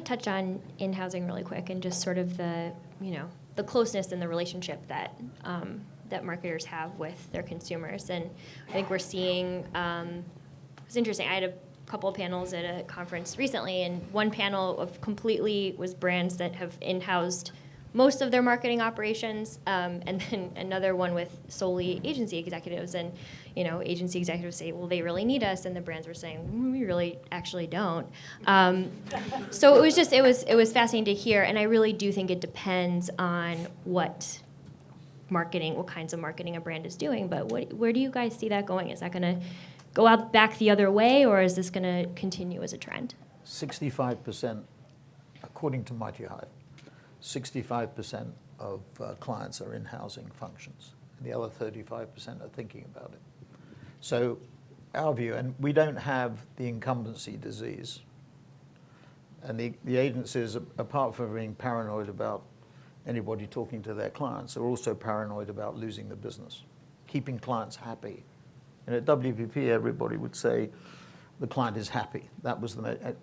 touch on in-housing really quick and just sort of the closeness and the relationship that that marketers have with their consumers. And I think we're seeing, it's interesting, I had a couple of panels at a conference recently, and one panel of completely was brands that have in-housed most of their marketing operations, and then another one with solely agency executives. And agency executives say, well, they really need us, and the brands were saying, we really actually don't. So it was fascinating to hear, and I really do think it depends on what kinds of marketing a brand is doing. But where do you guys see that going? Is that going to go out back the other way, or is this going to continue as a trend? 65%, according to Mighty Hive, 65% of clients are in-housing functions, and the other 35% are thinking about it. So our view, and we don't have the incumbency disease, and the agencies, apart from being paranoid about anybody talking to their clients, are also paranoid about losing the business, keeping clients happy. And at WPP, everybody would say the client is happy. That was it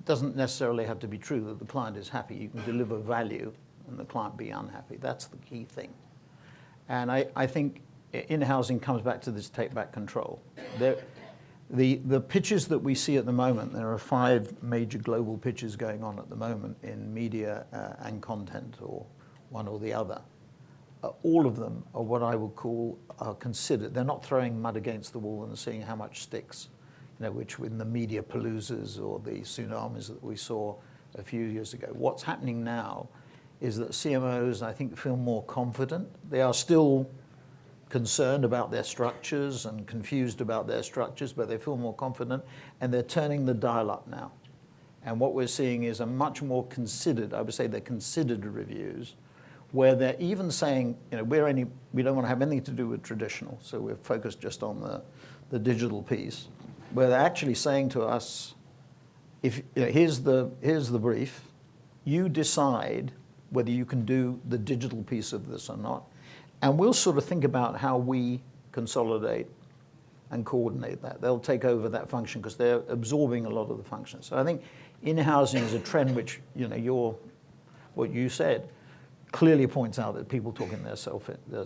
doesn't necessarily have to be true that the client is happy. You can deliver value and the client be unhappy. That's the key thing. And I think in-housing comes back to this take back control. The pitches that we see at the moment, there are 5 major global pitches going on at the moment in media and content, or one or the other. All of them are what I would call considered. They're not throwing mud against the wall and seeing how much sticks, which in the media paloozas or the tsunamis that we saw a few years ago. What's happening now is that CMOs, I think, feel more confident. They are still concerned about their structures and confused about their structures, but they feel more confident, and they're turning the dial up now. And what we're seeing is a much more considered, I would say they're considered reviews, where they're even saying, we don't want to have anything to do with traditional, so we're focused just on the digital piece, where they're actually saying to us, here's the brief, you decide whether you can do the digital piece of this or not, and we'll sort of think about how we consolidate and coordinate that. They'll take over that function because they're absorbing a lot of the functions. So I think in-housing is a trend which, what you said, clearly points out that people talk in their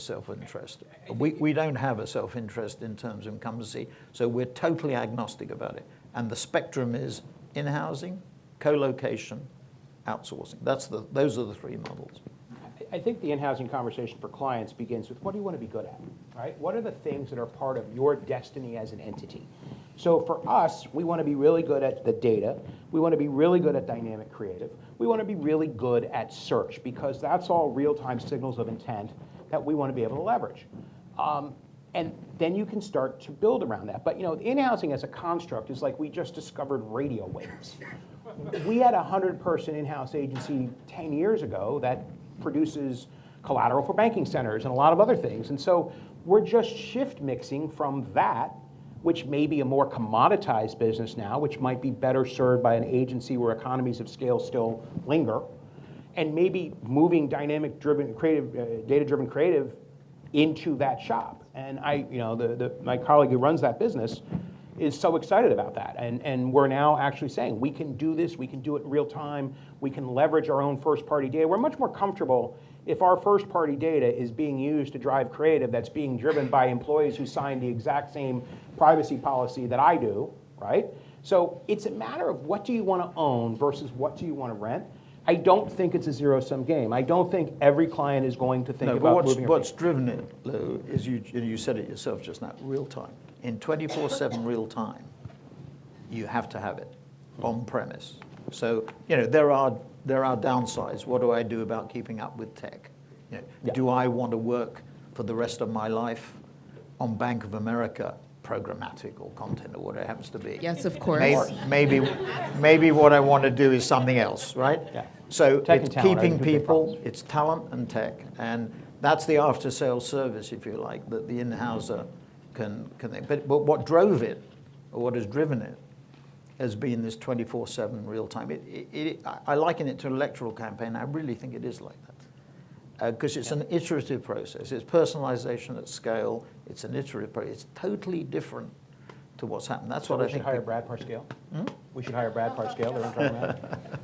self-interest. We don't have a self-interest in terms of incumbency, so we're totally agnostic about it. And the spectrum is in-housing, co-location, outsourcing. Those are the 3 models. I think the in-housing conversation for clients begins with, what do you want to be good at, right? What are the things that are part of your destiny as an entity? So for us, we want to be really good at the data. We want to be really good at dynamic creative. We want to be really good at search, because that's all real-time signals of intent that we want to be able to leverage. And then you can start to build around that. But in-housing as a construct is like we just discovered radio waves. We had a 100-person in-house agency 10 years ago that produces collateral for banking centers and a lot of other things. And so we're just shift mixing from that, which may be a more commoditized business now, which might be better served by an agency where economies of scale still linger, and maybe moving dynamic-driven creative, data-driven creative into that shop. And my colleague who runs that business is so excited about that. And we're now actually saying, we can do this, we can do it in real time, we can leverage our own first-party data. We're much more comfortable if our first-party data is being used to drive creative that's being driven by employees who sign the exact same privacy policy that I do, right? So it's a matter of what do you want to own versus what do you want to rent. I don't think it's a zero-sum game. I don't think every client is going to think about moving. What's driven it, Lou, is you said it yourself just now, real time. In 24/7 real time, you have to have it on premise. So there are downsides. What do I do about keeping up with tech? Do I want to work for the rest of my life on Bank of America programmatic or content or whatever it happens to be? Yes, of course. Maybe what I want to do is something else, right? Yeah. So Tech it's and talent, keeping people, it's talent and tech, and that's the after-sales service, if you like, that the in-houser can. But what drove it, or what has driven it, has been this 24/7 real time. I liken it to an electoral campaign. I really think it is like that. Because it's an iterative process. It's personalization at scale. It's an iterative process. It's totally different to what's happened. That's So what I we should think. hire Brad Paskalis? We should hire Brad Parscale, their interim manager.